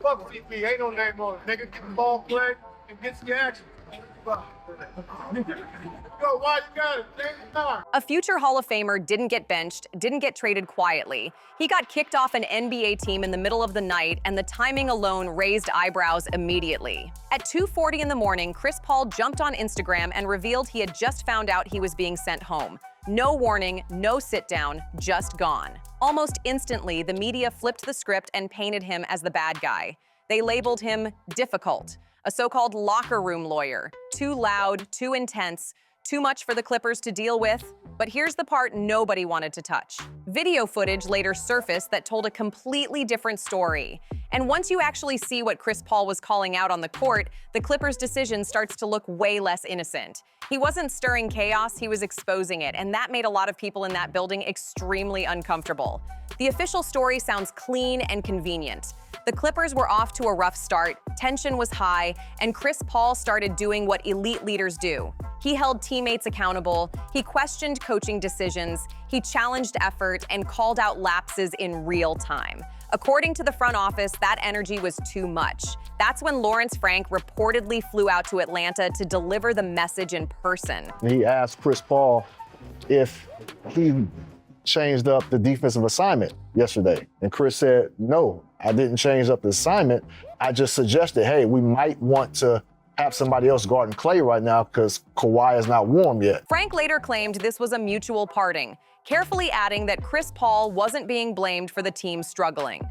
fuck CP. Ain't no name on it. Nigga, get the ball played and get the action. Yo, why you got it? Take time. A future Hall of Famer didn't get benched, didn't get traded quietly. He got kicked off an NBA team in the middle of the night, and the timing alone raised eyebrows immediately. At 2:40 in the morning, Chris Paul jumped on Instagram and revealed he had just found out he was being sent home. No warning, no sit down, just gone. Almost instantly, the media flipped the script and painted him as the bad guy. They labeled him difficult, a so-called locker room lawyer, too loud, too intense, too much for the Clippers to deal with. But here's the part nobody wanted to touch. Video footage later surfaced that told a completely different story. And once you actually see what Chris Paul was calling out on the court, the Clippers' decision starts to look way less innocent. He wasn't stirring chaos, he was exposing it, and that made a lot of people in that building extremely uncomfortable. The official story sounds clean and convenient. The Clippers were off to a rough start, tension was high, and Chris Paul started doing what elite leaders do. He held teammates accountable, he questioned coaching decisions, he challenged effort, and called out lapses in real time. According to the front office, that energy was too much. That's when Lawrence Frank reportedly flew out to Atlanta to deliver the message in person. He asked Chris Paul if he changed up the defensive assignment yesterday. And Chris said, no, I didn't change up the assignment. I just suggested, hey, we might want to have somebody else guarding Klay right now because Kawhi is not warm yet. Frank later claimed this was a mutual parting, carefully adding that Chris Paul wasn't being blamed for the team struggling.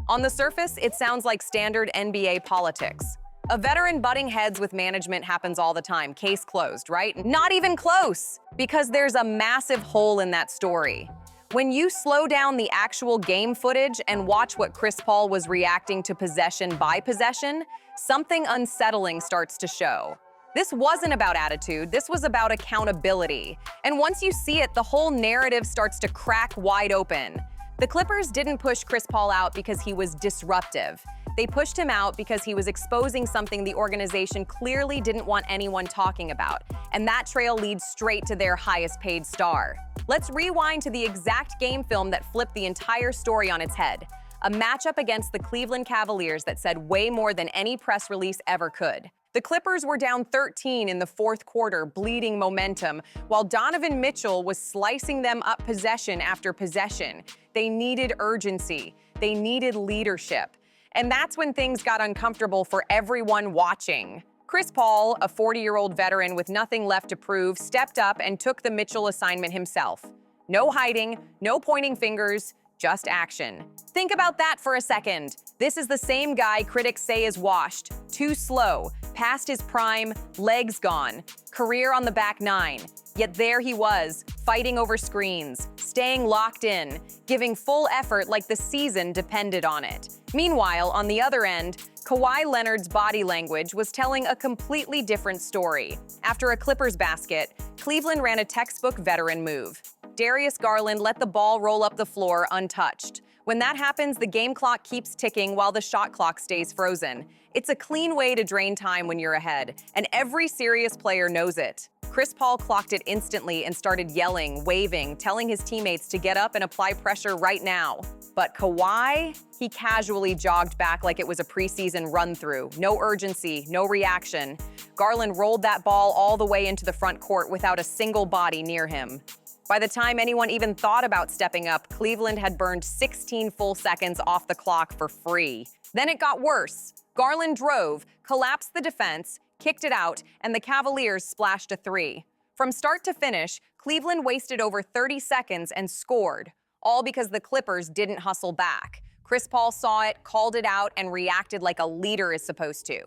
On the surface, it sounds like standard NBA politics. A veteran butting heads with management happens all the time, case closed, right? Not even close, because there's a massive hole in that story. When you slow down the actual game footage and watch what Chris Paul was reacting to possession by possession, something unsettling starts to show. This wasn't about attitude, this was about accountability. And once you see it, the whole narrative starts to crack wide open. The Clippers didn't push Chris Paul out because he was disruptive. They pushed him out because he was exposing something the organization clearly didn't want anyone talking about. And that trail leads straight to their highest paid star. Let's rewind to the exact game film that flipped the entire story on its head. A matchup against the Cleveland Cavaliers that said way more than any press release ever could. The Clippers were down 13 in the fourth quarter, bleeding momentum, while Donovan Mitchell was slicing them up possession after possession. They needed urgency. They needed leadership. And that's when things got uncomfortable for everyone watching. Chris Paul, a 40-year-old veteran with nothing left to prove, stepped up and took the Mitchell assignment himself. No hiding, no pointing fingers, just action. Think about that for a second. This is the same guy critics say is washed, too slow, past his prime, legs gone, career on the back nine. Yet there he was, fighting over screens, staying locked in, giving full effort like the season depended on it. Meanwhile, on the other end, Kawhi Leonard's body language was telling a completely different story. After a Clippers basket, Cleveland ran a textbook veteran move. Darius Garland let the ball roll up the floor untouched. When that happens, the game clock keeps ticking while the shot clock stays frozen. It's a clean way to drain time when you're ahead, and every serious player knows it. Chris Paul clocked it instantly and started yelling, waving, telling his teammates to get up and apply pressure right now. But Kawhi, he casually jogged back like it was a preseason run-through. No urgency, no reaction. Garland rolled that ball all the way into the front court without a single body near him. By the time anyone even thought about stepping up, Cleveland had burned 16 full seconds off the clock for free. Then it got worse. Garland drove, collapsed the defense, kicked it out, and the Cavaliers splashed a three. From start to finish, Cleveland wasted over 30 seconds and scored, all because the Clippers didn't hustle back. Chris Paul saw it, called it out, and reacted like a leader is supposed to.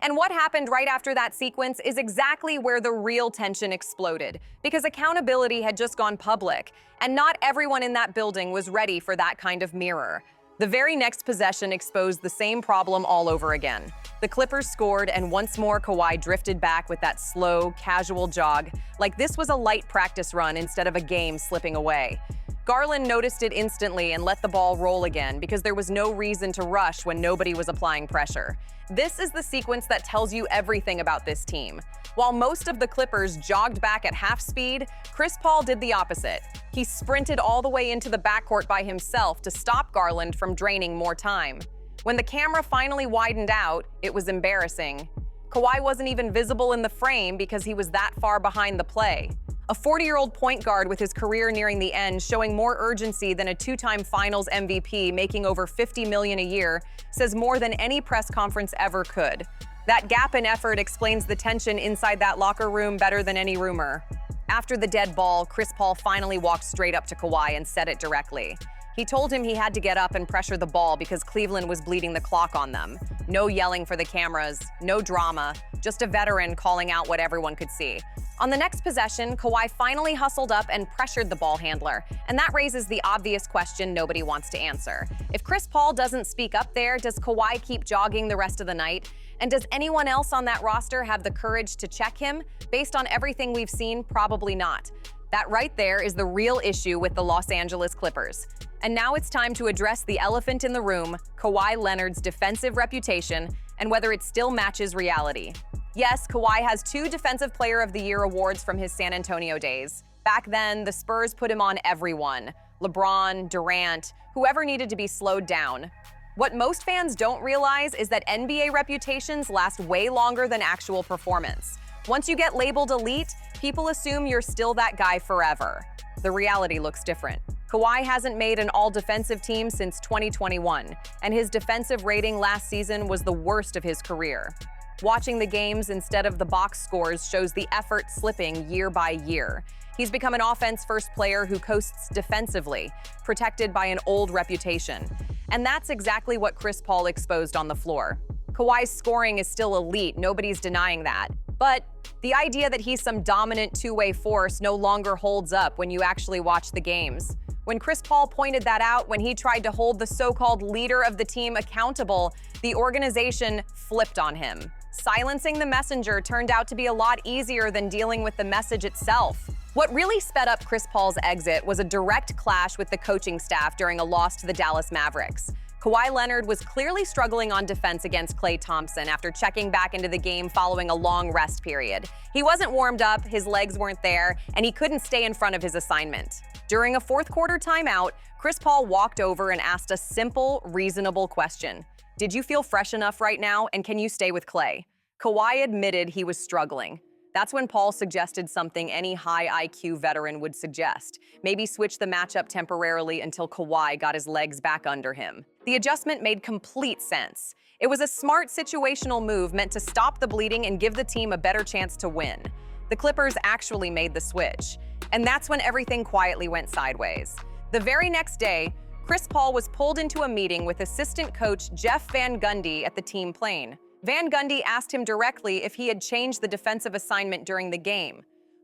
And what happened right after that sequence is exactly where the real tension exploded, because accountability had just gone public, and not everyone in that building was ready for that kind of mirror. The very next possession exposed the same problem all over again. The Clippers scored, and once more Kawhi drifted back with that slow, casual jog, like this was a light practice run instead of a game slipping away. Garland noticed it instantly and let the ball roll again because there was no reason to rush when nobody was applying pressure. This is the sequence that tells you everything about this team. While most of the Clippers jogged back at half speed, Chris Paul did the opposite. He sprinted all the way into the backcourt by himself to stop Garland from draining more time. When the camera finally widened out, it was embarrassing. Kawhi wasn't even visible in the frame because he was that far behind the play. A 40-year-old point guard with his career nearing the end, showing more urgency than a two-time Finals MVP making over $50 million a year, says more than any press conference ever could. That gap in effort explains the tension inside that locker room better than any rumor. After the dead ball, Chris Paul finally walked straight up to Kawhi and said it directly. He told him he had to get up and pressure the ball because Cleveland was bleeding the clock on them. No yelling for the cameras, no drama, just a veteran calling out what everyone could see. On the next possession, Kawhi finally hustled up and pressured the ball handler, and that raises the obvious question nobody wants to answer. If Chris Paul doesn't speak up there, does Kawhi keep jogging the rest of the night? And does anyone else on that roster have the courage to check him? Based on everything we've seen, probably not. That right there is the real issue with the Los Angeles Clippers. And now it's time to address the elephant in the room, Kawhi Leonard's defensive reputation, and whether it still matches reality. Yes, Kawhi has 2 Defensive Player of the Year awards from his San Antonio days. Back then, the Spurs put him on everyone. LeBron, Durant, whoever needed to be slowed down. What most fans don't realize is that NBA reputations last way longer than actual performance. Once you get labeled elite, people assume you're still that guy forever. The reality looks different. Kawhi hasn't made an all-defensive team since 2021, and his defensive rating last season was the worst of his career. Watching the games instead of the box scores shows the effort slipping year by year. He's become an offense-first player who coasts defensively, protected by an old reputation. And that's exactly what Chris Paul exposed on the floor. Kawhi's scoring is still elite, nobody's denying that. But the idea that he's some dominant two-way force no longer holds up when you actually watch the games. When Chris Paul pointed that out when he tried to hold the so-called leader of the team accountable, the organization flipped on him. Silencing the messenger turned out to be a lot easier than dealing with the message itself. What really sped up Chris Paul's exit was a direct clash with the coaching staff during a loss to the Dallas Mavericks. Kawhi Leonard was clearly struggling on defense against Klay Thompson after checking back into the game following a long rest period. He wasn't warmed up, his legs weren't there, and he couldn't stay in front of his assignment. During a fourth-quarter timeout, Chris Paul walked over and asked a simple, reasonable question. Did you feel fresh enough right now, and can you stay with Klay? Kawhi admitted he was struggling. That's when Paul suggested something any high IQ veteran would suggest. Maybe switch the matchup temporarily until Kawhi got his legs back under him. The adjustment made complete sense. It was a smart situational move meant to stop the bleeding and give the team a better chance to win. The Clippers actually made the switch. And that's when everything quietly went sideways. The very next day, Chris Paul was pulled into a meeting with assistant coach Jeff Van Gundy at the team plane. Van Gundy asked him directly if he had changed the defensive assignment during the game.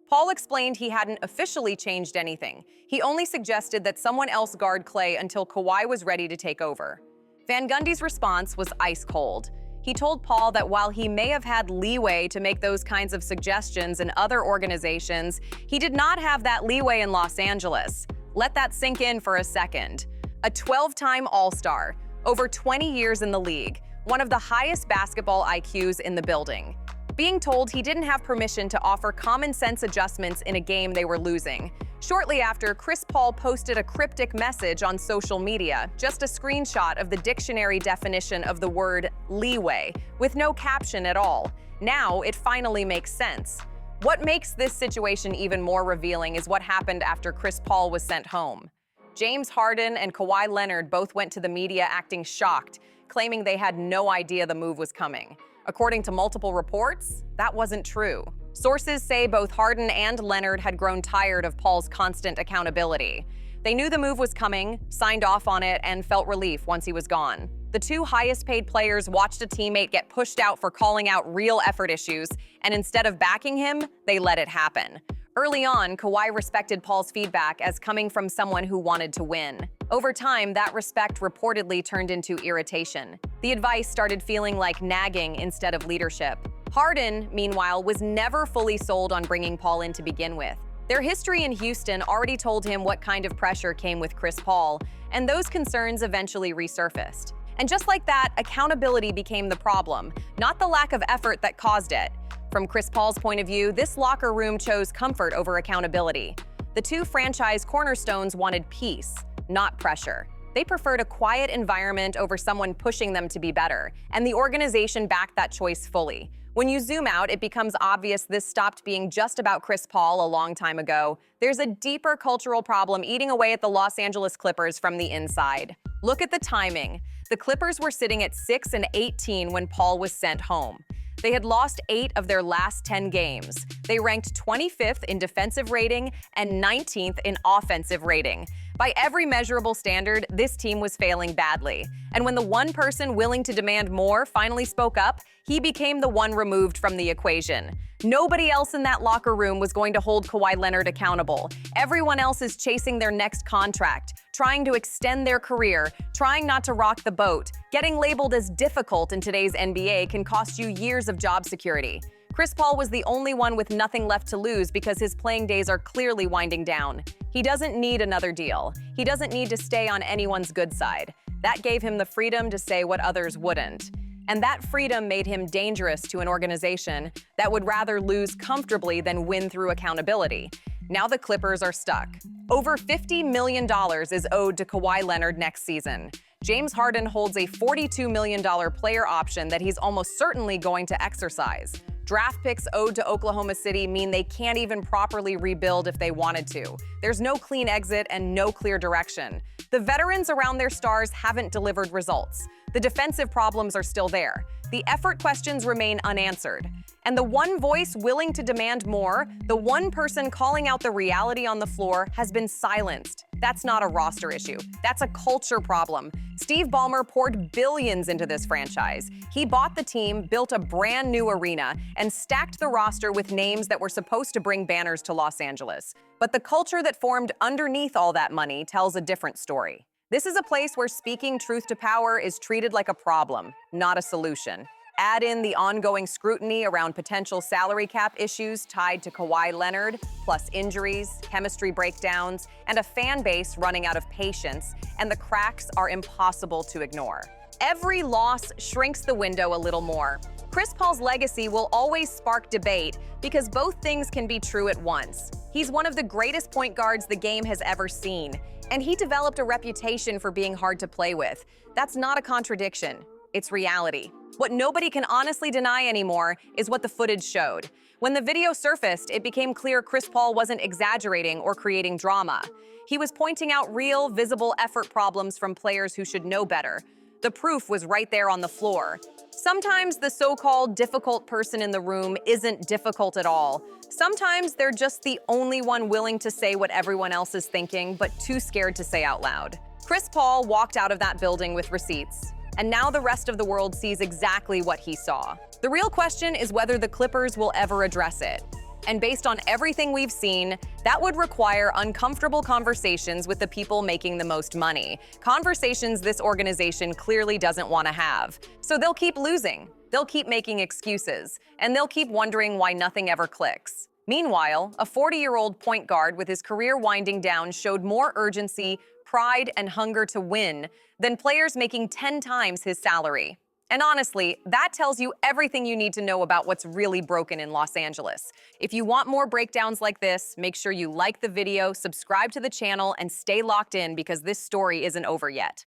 Paul explained he hadn't officially changed anything. He only suggested that someone else guard Klay until Kawhi was ready to take over. Van Gundy's response was ice cold. He told Paul that while he may have had leeway to make those kinds of suggestions in other organizations, he did not have that leeway in Los Angeles. Let that sink in for a second. A 12-time All-Star, over 20 years in the league, one of the highest basketball IQs in the building. Being told he didn't have permission to offer common sense adjustments in a game they were losing. Shortly after, Chris Paul posted a cryptic message on social media, just a screenshot of the dictionary definition of the word leeway, with no caption at all. Now it finally makes sense. What makes this situation even more revealing is what happened after Chris Paul was sent home. James Harden and Kawhi Leonard both went to the media acting shocked, claiming they had no idea the move was coming. According to multiple reports, that wasn't true. Sources say both Harden and Leonard had grown tired of Paul's constant accountability. They knew the move was coming, signed off on it, and felt relief once he was gone. The 2 highest-paid players watched a teammate get pushed out for calling out real effort issues, and instead of backing him, they let it happen. Early on, Kawhi respected Paul's feedback as coming from someone who wanted to win. Over time, that respect reportedly turned into irritation. The advice started feeling like nagging instead of leadership. Harden, meanwhile, was never fully sold on bringing Paul in to begin with. Their history in Houston already told him what kind of pressure came with Chris Paul, and those concerns eventually resurfaced. And just like that, accountability became the problem, not the lack of effort that caused it. From Chris Paul's point of view, this locker room chose comfort over accountability. The 2 franchise cornerstones wanted peace, not pressure. They preferred a quiet environment over someone pushing them to be better, and the organization backed that choice fully. When you zoom out, it becomes obvious this stopped being just about Chris Paul a long time ago. There's a deeper cultural problem eating away at the Los Angeles Clippers from the inside. Look at the timing. The Clippers were sitting at 6-18 when Paul was sent home. They had lost 8 of their last 10 games. They ranked 25th in defensive rating and 19th in offensive rating. By every measurable standard, this team was failing badly. And when the one person willing to demand more finally spoke up, he became the one removed from the equation. Nobody else in that locker room was going to hold Kawhi Leonard accountable. Everyone else is chasing their next contract, trying to extend their career, trying not to rock the boat. Getting labeled as difficult in today's NBA can cost you years of job security. Chris Paul was the only one with nothing left to lose because his playing days are clearly winding down. He doesn't need another deal. He doesn't need to stay on anyone's good side. That gave him the freedom to say what others wouldn't. And that freedom made him dangerous to an organization that would rather lose comfortably than win through accountability. Now the Clippers are stuck. Over $50 million is owed to Kawhi Leonard next season. James Harden holds a $42 million player option that he's almost certainly going to exercise. Draft picks owed to Oklahoma City mean they can't even properly rebuild if they wanted to. There's no clean exit and no clear direction. The veterans around their stars haven't delivered results. The defensive problems are still there. The effort questions remain unanswered. And the one voice willing to demand more, the one person calling out the reality on the floor, has been silenced. That's not a roster issue. That's a culture problem. Steve Ballmer poured billions into this franchise. He bought the team, built a brand new arena, and stacked the roster with names that were supposed to bring banners to Los Angeles. But the culture that formed underneath all that money tells a different story. This is a place where speaking truth to power is treated like a problem, not a solution. Add in the ongoing scrutiny around potential salary cap issues tied to Kawhi Leonard, plus injuries, chemistry breakdowns, and a fan base running out of patience, and the cracks are impossible to ignore. Every loss shrinks the window a little more. Chris Paul's legacy will always spark debate because both things can be true at once. He's one of the greatest point guards the game has ever seen, and he developed a reputation for being hard to play with. That's not a contradiction. It's reality. What nobody can honestly deny anymore is what the footage showed. When the video surfaced, it became clear Chris Paul wasn't exaggerating or creating drama. He was pointing out real, visible effort problems from players who should know better. The proof was right there on the floor. Sometimes the so-called difficult person in the room isn't difficult at all. Sometimes they're just the only one willing to say what everyone else is thinking, but too scared to say out loud. Chris Paul walked out of that building with receipts. And now the rest of the world sees exactly what he saw. The real question is whether the Clippers will ever address it. And based on everything we've seen, that would require uncomfortable conversations with the people making the most money. Conversations this organization clearly doesn't want to have. So they'll keep losing, they'll keep making excuses, and they'll keep wondering why nothing ever clicks. Meanwhile, a 40-year-old point guard with his career winding down showed more urgency, pride, and hunger to win than players making 10 times his salary. And honestly, that tells you everything you need to know about what's really broken in Los Angeles. If you want more breakdowns like this, make sure you like the video, subscribe to the channel, and stay locked in because this story isn't over yet.